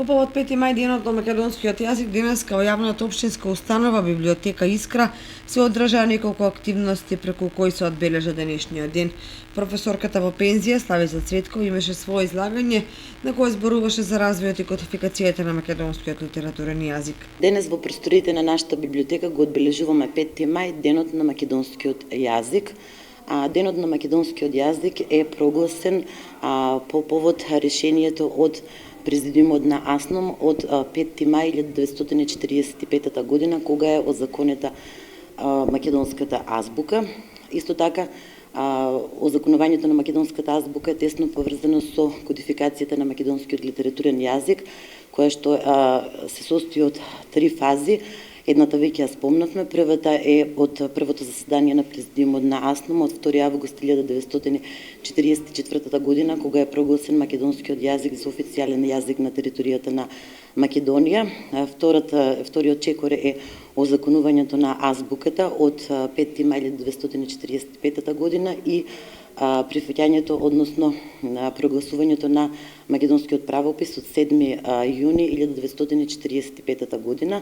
По повод 5 мај денот на македонскиот јазик, денеска во јавната општинска установа библиотека Искра се одржаа неколку активности преку кои се одбележа денешниот ден. Професорката во пензија Славица Цветкова имаше свое излагање на кое зборуваше за развојот и кодификацијата на македонскиот литературен јазик. Денес во просториите на нашата библиотека го одбележуваме 5 мај, денот на македонскиот јазик. Денот на македонскиот јазик е прогласен по повод решението од Президиумот на АСНОМ од 5 мај 1945 година, кога е озаконета македонската азбука. Исто така, озаконувањето на македонската азбука е тесно поврзано со кодификацијата на македонскиот литературен јазик, која што се состои од 3 фази. Едната веќе ја спомнавме, првата е од првото заседание на Президиумот на АСНОМ од 2 август 1944 година, кога е прогласен македонскиот јазик за официјален јазик на територијата на Македонија. Вториот чекор е озаконувањето на азбуката од 5 мај 1945 година и прифаќањето, односно прогласувањето на македонскиот правопис од 7 јуни 1945 година.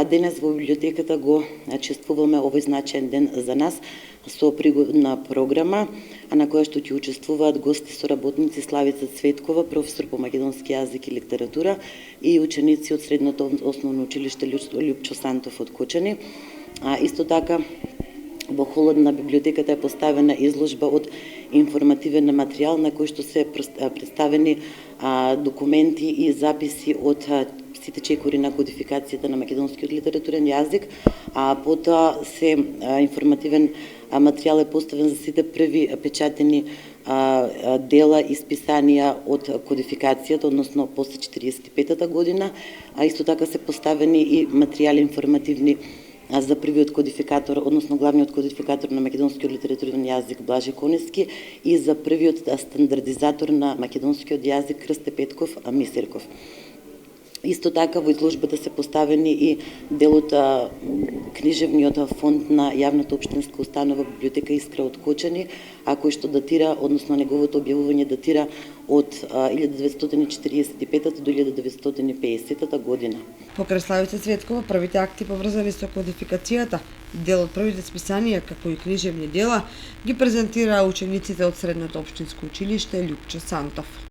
Денес во библиотеката го чествуваме овој значаен ден за нас со пригодна програма, на која што ќе учествуваат гости соработници Славица Цветкова, професор по македонски јазик и литература, и ученици од средното основно училиште Лјупчо Сантов од Кочани. Исто така, во холот на библиотеката е поставена изложба од информативен материјал на кој што се представени документи и записи од сите чекори на кодификацијата на македонскиот литературен јазик, потоа се информативен материјал е поставен за сите први печатени дела и списанија од кодификацијата, односно после 45-та година, исто така се поставени и материјали информативни за првиот кодификатор, односно главниот кодификатор на македонскиот литературен јазик Блаже Коневски и за првиот стандардизатор на македонскиот јазик Крсте Петков Мисерков. Исто така во изложбата се поставени и делот книжевниот фонд на јавната општинска установа библиотека Искра од Кочани, кој што датира, односно неговото објавување датира од 1945 до 1950 година. Покрај Славица Цветкова, првите акти поврзани со кодификацијата, дел од првите списанија, како и книжевни дела, ги презентираа учениците од средното општинско училиште Лјупчо Сантов.